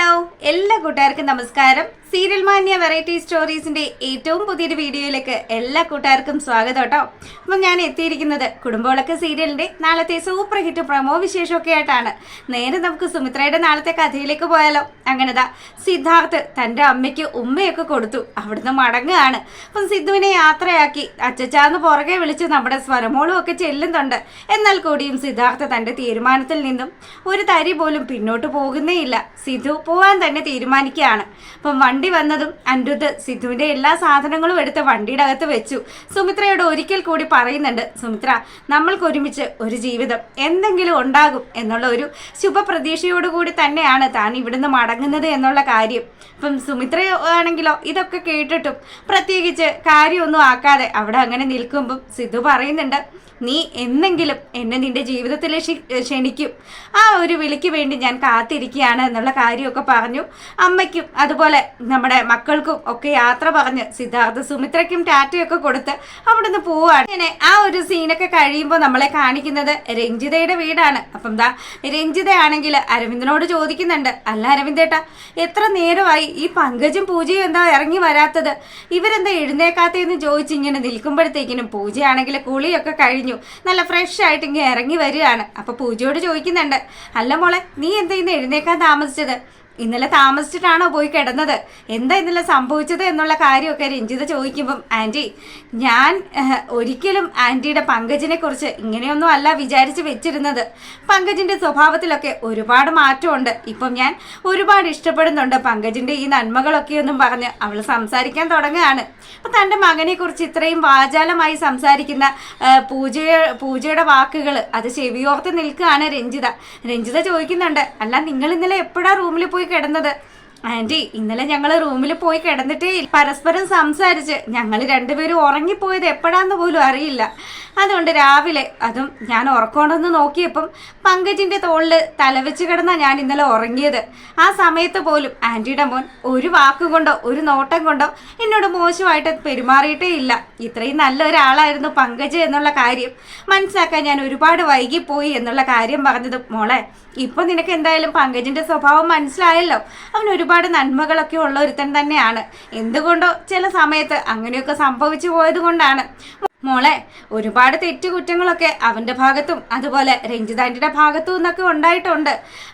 Hello എല്ലാ കൂട്ടുകാർക്കും നമസ്കാരം. സീരിയൽ മാന്യ വെറൈറ്റി സ്റ്റോറീസിന്റെ ഏറ്റവും പുതിയൊരു വീഡിയോയിലേക്ക് എല്ലാ കൂട്ടുകാർക്കും സ്വാഗതം കേട്ടോ. അപ്പം ഞാൻ എത്തിയിരിക്കുന്നത് കുടുംബവിളക്ക് സീരിയലിന്റെ നാളത്തെ സൂപ്പർ ഹിറ്റ് പ്രൊമോ വിശേഷമൊക്കെ ആയിട്ടാണ്. നേരെ നമുക്ക് സുമിത്രയുടെ നാളത്തെ കഥയിലേക്ക് പോയാലോ. അങ്ങനെതാ സിദ്ധാർത്ഥ് തൻ്റെ അമ്മയ്ക്ക് ഉമ്മയൊക്കെ കൊടുത്തു അവിടുന്ന് മടങ്ങുകയാണ്. അപ്പം സിദ്ധുവിനെ യാത്രയാക്കി അച്ചച്ചാന്ന് പുറകെ വിളിച്ച് നമ്മുടെ സ്വരമോളും ഒക്കെ ചെല്ലുന്നുണ്ട്. എന്നാൽ കൂടിയും സിദ്ധാർത്ഥ് തൻ്റെ തീരുമാനത്തിൽ നിന്നും ഒരു തരി പോലും പിന്നോട്ട് പോകുന്നേയില്ല. സിദ്ധു പോവാൻ തന്നെ തീരുമാനിക്കുകയാണ്. അപ്പം വണ്ടി വന്നതും അനിരുദ്ധ് സിദ്ധുവിന്റെ എല്ലാ സാധനങ്ങളും എടുത്ത് വണ്ടിയുടെ അകത്ത് വെച്ചു. സുമിത്രയോട് ഒരിക്കൽ കൂടി പറയുന്നുണ്ട്, സുമിത്ര, നമ്മൾക്ക് ഒരുമിച്ച് ഒരു ജീവിതം എന്തെങ്കിലും ഉണ്ടാകും എന്നുള്ള ഒരു ശുഭപ്രതീക്ഷയോടുകൂടി തന്നെയാണ് താൻ ഇവിടുന്ന് മടങ്ങുന്നത് എന്നുള്ള കാര്യം. അപ്പം സുമിത്ര ആണെങ്കിലോ ഇതൊക്കെ കേട്ടിട്ടും പ്രത്യേകിച്ച് കാര്യമൊന്നും ആക്കാതെ അവിടെ അങ്ങനെ നിൽക്കുമ്പം സിദ്ധു പറയുന്നുണ്ട്, നീ എന്നെങ്കിലും എന്നെ നിന്റെ ജീവിതത്തിൽ ക്ഷണിക്കും, ആ ഒരു വിളിക്ക് വേണ്ടി ഞാൻ കാത്തിരിക്കുകയാണ് എന്നുള്ള കാര്യമൊക്കെ പറഞ്ഞു. അമ്മയ്ക്കും അതുപോലെ നമ്മുടെ മക്കൾക്കും ഒക്കെ യാത്ര പറഞ്ഞ് സിദ്ധാർത്ഥ സുമിത്രയ്ക്കും ടാറ്റയൊക്കെ കൊടുത്ത് അവിടുന്ന് പോവാണ്. ഇങ്ങനെ ആ ഒരു സീനൊക്കെ കഴിയുമ്പോൾ നമ്മളെ കാണിക്കുന്നത് രഞ്ജിതയുടെ വീടാണ്. അപ്പം ദാ രഞ്ജിതയാണെങ്കിൽ അരവിന്ദനോട് ചോദിക്കുന്നുണ്ട്, അല്ല അരവിന്ദേട്ടാ, എത്ര നേരമായി ഈ പങ്കജും പൂജയും എന്താ ഇറങ്ങി വരാത്തത്, ഇവരെന്താ എഴുന്നേക്കാത്തതെന്ന് ചോദിച്ചിങ്ങനെ നിൽക്കുമ്പോഴത്തേക്കിനും പൂജയാണെങ്കിൽ കുളിയൊക്കെ കഴിഞ്ഞു നല്ല ഫ്രഷ് ആയിട്ട് ഇങ്ങനെ ഇറങ്ങി വരികയാണ്. അപ്പൊ പൂജയോട് ചോദിക്കുന്നുണ്ട്, അല്ല മോളെ, നീ എന്താ ഇന്ന് എഴുന്നേക്കാൻ താമസിച്ചത്, ഇന്നലെ താമസിച്ചിട്ടാണോ പോയി കിടന്നത്, എന്താ ഇന്നലെ സംഭവിച്ചത് എന്നുള്ള കാര്യമൊക്കെ രഞ്ജിത ചോദിക്കുമ്പം, ആൻറ്റി, ഞാൻ ഒരിക്കലും ആൻറ്റിയുടെ പങ്കജിനെ കുറിച്ച് ഇങ്ങനെയൊന്നും അല്ല വിചാരിച്ച് വെച്ചിരുന്നത്. പങ്കജിൻ്റെ സ്വഭാവത്തിലൊക്കെ ഒരുപാട് മാറ്റമുണ്ട്. ഇപ്പം ഞാൻ ഒരുപാട് ഇഷ്ടപ്പെടുന്നുണ്ട് പങ്കജിൻ്റെ ഈ നന്മകളൊക്കെ ഒന്നും പറഞ്ഞ് അവൾ സംസാരിക്കാൻ തുടങ്ങുകയാണ്. അപ്പം തൻ്റെ മകനെ കുറിച്ച് ഇത്രയും വാചാലമായി സംസാരിക്കുന്ന പൂജയുടെ വാക്കുകൾ അത് ചെവിയോർത്ത് നിൽക്കുകയാണ് രഞ്ജിത ചോദിക്കുന്നുണ്ട്, അല്ല നിങ്ങൾ ഇന്നലെ എപ്പോഴാണ് റൂമിൽ പോയി കിടന്നത്? ആൻറ്റി, ഇന്നലെ ഞങ്ങൾ റൂമിൽ പോയി കിടന്നിട്ടേ പരസ്പരം സംസാരിച്ച് ഞങ്ങൾ രണ്ടുപേരും ഉറങ്ങിപ്പോയത് എപ്പോഴാന്ന് പോലും അറിയില്ല. അതുകൊണ്ട് രാവിലെ അതും ഞാൻ ഉറക്കമുണ്ടെന്ന് നോക്കിയപ്പം പങ്കജിൻ്റെ തോളിൽ തലവെച്ച് കിടന്നാ ഞാൻ ഇന്നലെ ഉറങ്ങിയത്. ആ സമയത്ത് പോലും ആൻറ്റിയുടെ മോൻ ഒരു വാക്കുകൊണ്ടോ ഒരു നോട്ടം കൊണ്ടോ എന്നോട് മോശമായിട്ട് പെരുമാറിയിട്ടേ ഇല്ല. ഇത്രയും നല്ല ഒരാളായിരുന്നു പങ്കജ് എന്നുള്ള കാര്യം മനസ്സിലാക്കാൻ ഞാൻ ഒരുപാട് വൈകിപ്പോയി എന്നുള്ള കാര്യം പറഞ്ഞതും, മോളെ, ഇപ്പൊ നിനക്ക് എന്തായാലും പങ്കജിന്റെ സ്വഭാവം മനസ്സിലായല്ലോ. അവൻ ഒരുപാട് നന്മകളൊക്കെ ഉള്ള ഒരുത്തൻ തന്നെയാണ്. എന്തുകൊണ്ടോ ചില സമയത്ത് അങ്ങനെയൊക്കെ സംഭവിച്ചു പോയത് കൊണ്ടാണ്. മോളെ, ഒരുപാട് തെറ്റുകുറ്റങ്ങളൊക്കെ അവന്റെ ഭാഗത്തും അതുപോലെ രഞ്ജിതാന്റിയുടെ ഭാഗത്തും നിന്നൊക്കെ ഉണ്ടായിട്ടുണ്ട്.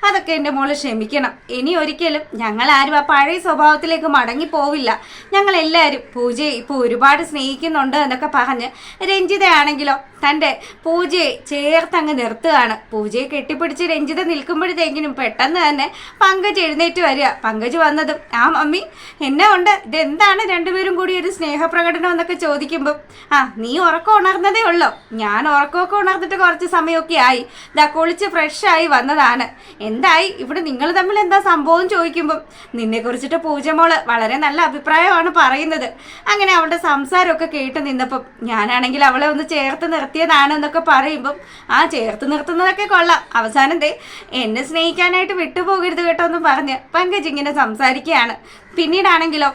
അതൊക്കെ എൻ്റെ മോള് ക്ഷമിക്കണം. ഇനി ഒരിക്കലും ഞങ്ങൾ ആരും ആ പഴയ സ്വഭാവത്തിലേക്ക് മടങ്ങി പോവില്ല. ഞങ്ങൾ എല്ലാവരും പൂജയെ ഇപ്പോൾ ഒരുപാട് സ്നേഹിക്കുന്നുണ്ട് എന്നൊക്കെ പറഞ്ഞ് രഞ്ജിതയാണെങ്കിലോ തൻ്റെ പൂജയെ ചേർത്തങ്ങ് നിർത്തുകയാണ്. പൂജയെ കെട്ടിപ്പിടിച്ച് രഞ്ജിത നിൽക്കുമ്പോഴത്തേക്കിനും പെട്ടെന്ന് തന്നെ പങ്കജ് എഴുന്നേറ്റ് വരിക. പങ്കജ് വന്നതും, ആ മമ്മി എന്നെ ഉണ്ട്, ഇതെന്താണ് രണ്ടുപേരും കൂടി ഒരു സ്നേഹപ്രകടനം എന്നൊക്കെ ചോദിക്കുമ്പം, ആ നീ ഉറക്കം ഉണർന്നതേ ഉള്ളോ, ഞാൻ ഉറക്കമൊക്കെ ഉണർന്നിട്ട് കുറച്ച് സമയമൊക്കെ ആയി, ഇതാ കുളിച്ച് ഫ്രഷായി വന്നതാണ്. എന്തായി ഇവിടെ നിങ്ങൾ തമ്മിൽ എന്താ സംഭവം ചോദിക്കുമ്പം, നിന്നെ കുറിച്ചിട്ട് പൂജമോള് വളരെ നല്ല അഭിപ്രായമാണ് പറയുന്നത്. അങ്ങനെ അവളുടെ സംസാരമൊക്കെ കേട്ട് നിന്നപ്പം ഞാനാണെങ്കിൽ അവളെ ഒന്ന് ചേർത്ത് നിർത്തിയതാണെന്നൊക്കെ പറയുമ്പം, ആ ചേർത്ത് നിർത്തുന്നതൊക്കെ കൊള്ളാം, അവസാനം എന്നെ സ്നേഹിക്കാനായിട്ട് വിട്ടുപോകരുത് കേട്ടോ എന്ന് പറഞ്ഞ് പങ്കജ് ഇങ്ങനെ സംസാരിക്കുകയാണ്. പിന്നീടാണെങ്കിലോ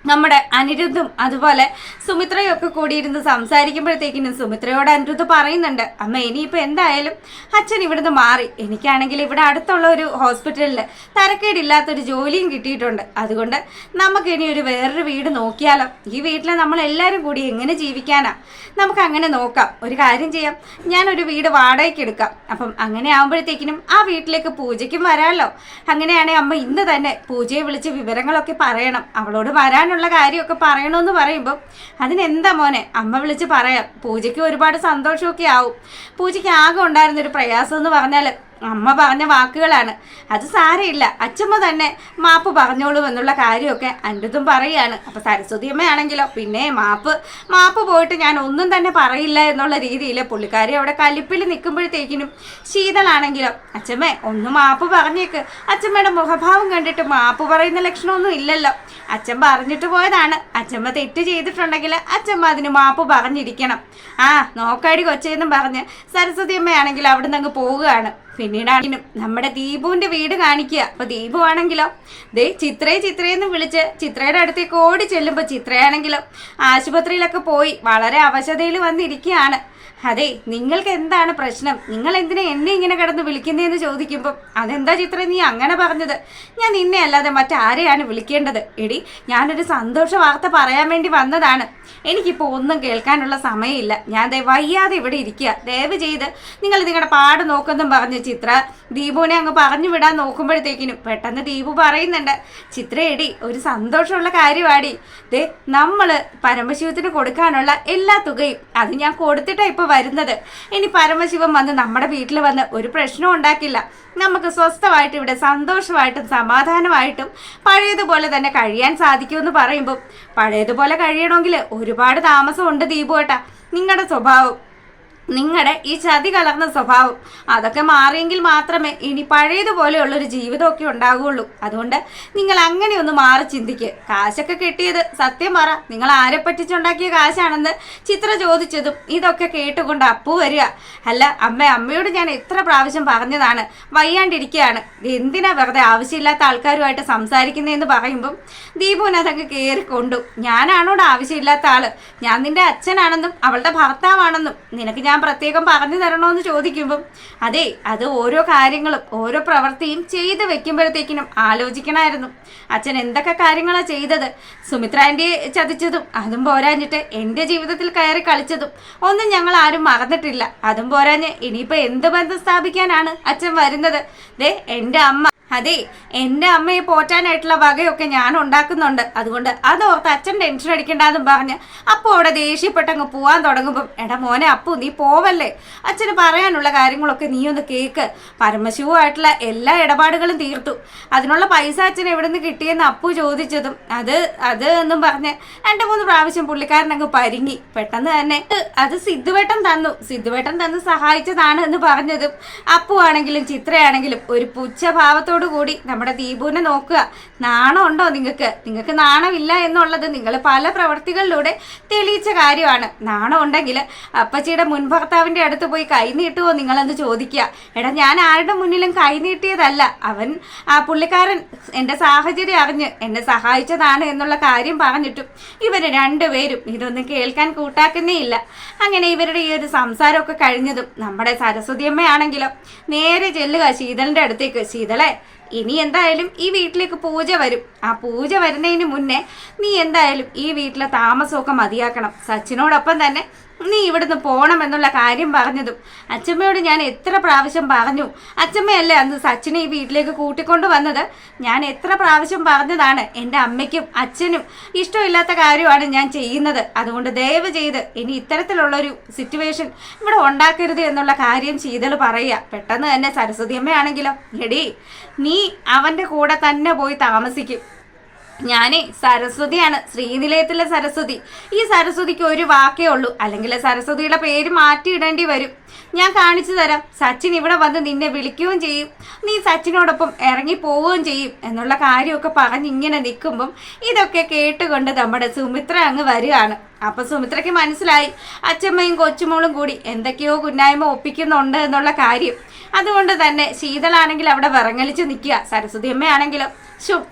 നമ്മുടെ അനിരുദ്ധും അതുപോലെ സുമിത്രയും ഒക്കെ കൂടിയിരുന്ന് സംസാരിക്കുമ്പോഴത്തേക്കിനും സുമിത്രയോട് അനിരുദ്ധ് പറയുന്നുണ്ട്, അമ്മ ഇനിയിപ്പോൾ എന്തായാലും അച്ഛൻ ഇവിടുന്ന് മാറി, എനിക്കാണെങ്കിൽ ഇവിടെ അടുത്തുള്ള ഒരു ഹോസ്പിറ്റലിൽ തരക്കേടില്ലാത്തൊരു ജോലിയും കിട്ടിയിട്ടുണ്ട്. അതുകൊണ്ട് നമുക്കിനി ഒരു വേറൊരു വീട് നോക്കിയാലോ, ഈ വീട്ടിൽ നമ്മളെല്ലാവരും കൂടി എങ്ങനെ ജീവിക്കാനാ, നമുക്ക് അങ്ങനെ നോക്കാം. ഒരു കാര്യം ചെയ്യാം, ഞാനൊരു വീട് വാടകയ്ക്ക് എടുക്കാം. അപ്പം അങ്ങനെ ആകുമ്പോഴത്തേക്കിനും ആ വീട്ടിലേക്ക് പൂജയ്ക്കും വരാമല്ലോ. അങ്ങനെയാണെങ്കിൽ അമ്മ ഇന്ന് തന്നെ പൂജയെ വിളിച്ച് വിവരങ്ങളൊക്കെ പറയണം, അവളോട് വരാനുള്ള കാര്യമൊക്കെ പറയണമെന്ന് പറയുമ്പോൾ, അതിനെന്താ മോനെ, അമ്മ വിളിച്ച് പറയാം, പൂജയ്ക്ക് ഒരുപാട് സന്തോഷമൊക്കെ ആവും. പൂജയ്ക്ക് ആകെ ഉണ്ടായിരുന്നൊരു പ്രയാസം എന്ന് പറഞ്ഞാൽ അമ്മ പറഞ്ഞ വാക്കുകളാണ്. അത് സാരമില്ല, അച്ഛമ്മ തന്നെ മാപ്പ് പറഞ്ഞോളൂ എന്നുള്ള കാര്യമൊക്കെ അനിരുദ്ധും പറയുകയാണ്. അപ്പം സരസ്വതി അമ്മയാണെങ്കിലോ പിന്നെ മാപ്പ് പോയിട്ട് ഞാൻ ഒന്നും തന്നെ പറയില്ല എന്നുള്ള രീതിയിൽ പുള്ളിക്കാരി അവിടെ കലിപ്പിൽ നിൽക്കുമ്പോഴത്തേക്കിനും ശീതളാണെങ്കിലോ, അച്ഛമ്മേ ഒന്ന് മാപ്പ് പറഞ്ഞേക്ക്, അച്ഛമ്മയുടെ മുഖഭാവം കണ്ടിട്ട് മാപ്പ് പറയുന്ന ലക്ഷണമൊന്നും ഇല്ലല്ലോ, അച്ഛൻ പറഞ്ഞിട്ട് പോയതാണ്, അച്ഛമ്മ തെറ്റ് ചെയ്തിട്ടുണ്ടെങ്കിൽ അച്ഛമ്മ അതിന് മാപ്പ് പറഞ്ഞിരിക്കണം. ആ നോക്കാടി കൊച്ചെന്നും പറഞ്ഞ് സരസ്വതി അമ്മയാണെങ്കിൽ അവിടെ നിന്ന് അങ്ങ് പോവുകയാണ്. പിന്നീടാണെങ്കിലും നമ്മുടെ ദീപുവിന്റെ വീട് കാണിക്കുക. അപ്പൊ ദീപു ആണെങ്കിലോ ചിത്രയെന്ന് വിളിച്ച് ചിത്രയുടെ അടുത്തേക്ക് ഓടി ചെല്ലുമ്പോൾ ചിത്രയാണെങ്കിലോ ആശുപത്രിയിലൊക്കെ പോയി വളരെ അവശതയിൽ വന്നിരിക്കുകയാണ്. അതെ, നിങ്ങൾക്ക് എന്താണ് പ്രശ്നം? നിങ്ങൾ എന്തിനാ എന്നെ ഇങ്ങനെ കിടന്ന് വിളിക്കുന്നതെന്ന് ചോദിക്കുമ്പോൾ അതെന്താ ചിത്ര നീ അങ്ങനെ പറഞ്ഞത്? ഞാൻ നിന്നെ അല്ലാതെ മറ്റാരെയാണ് വിളിക്കേണ്ടത്? എടി, ഞാനൊരു സന്തോഷ വാർത്ത പറയാൻ വേണ്ടി വന്നതാണ്. എനിക്കിപ്പോൾ ഒന്നും കേൾക്കാനുള്ള സമയമില്ല. ഞാൻ വയ്യാതെ ഇവിടെ ഇരിക്കുക. ദയവ് ചെയ്ത് നിങ്ങൾ നിങ്ങളുടെ പാട് നോക്കെന്നും പറഞ്ഞ് ചിത്ര ദീപുവിനെ അങ്ങ് പറഞ്ഞു വിടാൻ നോക്കുമ്പോഴത്തേക്കിനും പെട്ടെന്ന് ദീപു പറയുന്നുണ്ട്, ചിത്ര എടി, ഒരു സന്തോഷമുള്ള കാര്യമാടി. നമ്മൾ പരമശിവത്തിന് കൊടുക്കാനുള്ള എല്ലാ തുകയും അത് ഞാൻ കൊടുത്തിട്ടാണ് ഇപ്പോൾ വരുന്നത്. ഇനി പരമശിവൻ വന്ന് നമ്മുടെ വീട്ടിൽ വന്ന് ഒരു പ്രശ്നവും ഉണ്ടാക്കില്ല. നമുക്ക് സ്വസ്ഥമായിട്ട് ഇവിടെ സന്തോഷമായിട്ടും സമാധാനമായിട്ടും പഴയതുപോലെ തന്നെ കഴിയാൻ സാധിക്കുമെന്ന് പറയുമ്പോൾ, പഴയതുപോലെ കഴിയണമെങ്കിൽ ഒരുപാട് താമസമുണ്ട് ദീപുവേട്ടാ. നിങ്ങളുടെ സ്വഭാവം, നിങ്ങളുടെ ഈ ചതി കലർന്ന സ്വഭാവം അതൊക്കെ മാറിയെങ്കിൽ മാത്രമേ ഇനി പഴയതുപോലെയുള്ളൊരു ജീവിതമൊക്കെ ഉണ്ടാകുള്ളൂ. അതുകൊണ്ട് നിങ്ങൾ അങ്ങനെ ഒന്ന് മാറി ചിന്തിക്ക്. കാശൊക്കെ കിട്ടിയത് സത്യം പറ, നിങ്ങൾ ആരെ പറ്റിച്ചുണ്ടാക്കിയ കാശാണെന്ന് ചിത്ര ചോദിച്ചതും ഇതൊക്കെ കേട്ടുകൊണ്ട് അപ്പു വരിക. അല്ല അമ്മയോട് ഞാൻ എത്ര പ്രാവശ്യം പറഞ്ഞതാണ്, വയ്യാണ്ടിരിക്കുകയാണ്, എന്തിനാ വെറുതെ ആവശ്യമില്ലാത്ത ആൾക്കാരുമായിട്ട് സംസാരിക്കുന്നതെന്ന് പറയുമ്പം ദീപുവിനതൊക്കെ കയറിക്കൊണ്ടു. ഞാനാണോട് ആവശ്യമില്ലാത്ത ആള്? ഞാൻ നിന്റെ അച്ഛനാണെന്നും അവളുടെ ഭർത്താവാണെന്നും നിനക്ക് ഞാൻ പ്രത്യേകം പറഞ്ഞു തരണോന്ന് ചോദിക്കുമ്പം, അതെ, അത് ഓരോ കാര്യങ്ങളും ഓരോ പ്രവൃത്തിയും ചെയ്ത് വെക്കുമ്പോഴത്തേക്കിനും ആലോചിക്കണമായിരുന്നു. അച്ഛൻ എന്തൊക്കെ കാര്യങ്ങളാണ് ചെയ്തത്? സുമിത്ര ആൻറ്റിയെ ചതിച്ചതും അതും പോരാഞ്ഞിട്ട് എൻ്റെ ജീവിതത്തിൽ കയറി കളിച്ചതും ഒന്നും ഞങ്ങൾ ആരും മറന്നിട്ടില്ല. അതും പോരാഞ്ഞ് ഇനിയിപ്പോൾ എന്ത് ബന്ധം സ്ഥാപിക്കാനാണ് അച്ഛൻ വരുന്നത്? എൻ്റെ അമ്മ, അതെ, എൻ്റെ അമ്മയെ പോറ്റാനായിട്ടുള്ള വകയൊക്കെ ഞാൻ ഉണ്ടാക്കുന്നുണ്ട്. അതുകൊണ്ട് അതോർത്ത് അച്ഛൻ ടെൻഷൻ അടിക്കണ്ടെന്നും പറഞ്ഞ് അപ്പോൾ അവിടെ ദേഷ്യപ്പെട്ടങ്ങ് പോവാൻ തുടങ്ങുമ്പം, എടാ മോനെ അപ്പു, നീ പോവല്ലേ, അച്ഛന് പറയാനുള്ള കാര്യങ്ങളൊക്കെ നീ ഒന്ന് കേക്ക്. പരമശിവുമായിട്ടുള്ള എല്ലാ ഇടപാടുകളും തീർത്തു. അതിനുള്ള പൈസ അച്ഛൻ എവിടെ നിന്ന് കിട്ടിയെന്ന് അപ്പു ചോദിച്ചതും അത് എന്നും പറഞ്ഞ് 2-3 പ്രാവശ്യം പുള്ളിക്കാരനങ്ങ് പരിങ്ങി. പെട്ടെന്ന് തന്നെ അത് സിദ്ധുവേട്ടൻ തന്നു സഹായിച്ചതാണ് എന്ന് പറഞ്ഞതും അപ്പു ആണെങ്കിലും ചിത്രയാണെങ്കിലും ഒരു പുച്ഛഭാവത്തോട് കൂടി നമ്മുടെ ദീപുവിനെ നോക്കുക. നാണമുണ്ടോ നിങ്ങൾക്ക്? നാണമില്ല എന്നുള്ളത് നിങ്ങൾ പല പ്രവർത്തികളിലൂടെ തെളിയിച്ച കാര്യമാണ്. നാണം ഉണ്ടെങ്കിൽ അപ്പച്ചിയുടെ മുൻ ഭർത്താവിന്റെ അടുത്ത് പോയി കൈ നീട്ടുവോ നിങ്ങളെന്ന് ചോദിക്കുക. എടാ, ഞാൻ ആരുടെ മുന്നിലും കൈ നീട്ടിയതല്ല. ആ പുള്ളിക്കാരൻ എൻ്റെ സാഹചര്യം അറിഞ്ഞ് എന്നെ സഹായിച്ചതാണ് എന്നുള്ള കാര്യം പറഞ്ഞിട്ടും ഇവര് രണ്ടുപേരും ഇതൊന്നും കേൾക്കാൻ കൂട്ടാക്കുന്നേ ഇല്ല. അങ്ങനെ ഇവരുടെ ഈ ഒരു സംസാരമൊക്കെ കഴിഞ്ഞതും നമ്മുടെ സരസ്വതി അമ്മയാണെങ്കിലോ നേരെ ചെല്ലുക ശീതളിന്റെ അടുത്തേക്ക്. ശീതളെ, ഇനി എന്തായാലും ഈ വീട്ടിലേക്ക് പൂജ വരും. ആ പൂജ വരുന്നതിന് മുന്നേ നീ എന്തായാലും ഈ വീട്ടിലെ താമസമൊക്കെ മതിയാക്കണം. സച്ചിനോടൊപ്പം തന്നെ നീ ഇവിടുന്ന് പോകണം എന്നുള്ള കാര്യം പറഞ്ഞതും അച്ഛമ്മയോട് ഞാൻ എത്ര പ്രാവശ്യം പറഞ്ഞു. അച്ഛമ്മയല്ലേ അന്ന് സച്ചിനെ ഈ വീട്ടിലേക്ക് കൂട്ടിക്കൊണ്ടു വന്നത്. ഞാൻ എത്ര പ്രാവശ്യം പറഞ്ഞതാണ്, എൻ്റെ അമ്മയ്ക്കും അച്ഛനും ഇഷ്ടമില്ലാത്ത കാര്യമാണ് ഞാൻ ചെയ്യുന്നത്. അതുകൊണ്ട് ദയവ് ചെയ്ത് ഇനി ഇത്തരത്തിലുള്ളൊരു സിറ്റുവേഷൻ ഇവിടെ ഉണ്ടാക്കരുത് എന്നുള്ള കാര്യം ശീതൾ പറയുക. പെട്ടെന്ന് തന്നെ സരസ്വതി അമ്മയാണെങ്കിലോ, എടി, നീ അവൻ്റെ കൂടെ തന്നെ പോയി താമസിക്കും. ഞാനേ സരസ്വതിയാണ്, ശ്രീനിലയത്തിലെ സരസ്വതി. ഈ സരസ്വതിക്ക് ഒരു വാക്കേ ഉള്ളൂ, അല്ലെങ്കിൽ സരസ്വതിയുടെ പേര് മാറ്റിയിടേണ്ടി വരും. ഞാൻ കാണിച്ചു തരാം. സച്ചിൻ ഇവിടെ വന്ന് നിന്നെ വിളിക്കുകയും ചെയ്യും, നീ സച്ചിനോടൊപ്പം ഇറങ്ങി പോവുകയും ചെയ്യും എന്നുള്ള കാര്യമൊക്കെ പറഞ്ഞിങ്ങനെ നിൽക്കുമ്പം ഇതൊക്കെ കേട്ടുകൊണ്ട് നമ്മുടെ സുമിത്ര അങ്ങ് വരികയാണ്. അപ്പൊ സുമിത്രയ്ക്ക് മനസ്സിലായി അച്ഛമ്മയും കൊച്ചുമോളും കൂടി എന്തൊക്കെയോ കുന്നായ്മ ഒപ്പിക്കുന്നുണ്ട് എന്നുള്ള കാര്യം. അതുകൊണ്ട് തന്നെ ശീതളാണെങ്കിൽ അവിടെ വിറങ്ങലിച്ച് നിൽക്കുക. സരസ്വതി അമ്മയാണെങ്കിലും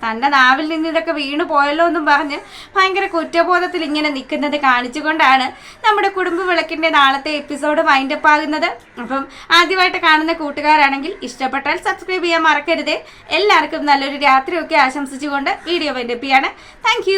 തൻ്റെ നാവിൽ നിന്ന് ഇതൊക്കെ വീണു പോയല്ലോ എന്നും പറഞ്ഞ് ഭയങ്കര കുറ്റബോധത്തിൽ ഇങ്ങനെ നിൽക്കുന്നത് കാണിച്ചുകൊണ്ടാണ് നമ്മുടെ കുടുംബ വിളക്കിൻ്റെ നാളത്തെ എപ്പിസോഡ് വൈൻഡപ്പ് ആകുന്നത്. അപ്പം ആദ്യമായിട്ട് കാണുന്ന കൂട്ടുകാരാണെങ്കിൽ ഇഷ്ടപ്പെട്ടാൽ സബ്സ്ക്രൈബ് ചെയ്യാൻ മറക്കരുത്. എല്ലാവർക്കും നല്ലൊരു രാത്രിയൊക്കെ ആശംസിച്ചുകൊണ്ട് വീഡിയോ വൈൻഡപ്പ് ചെയ്യാണ്. താങ്ക്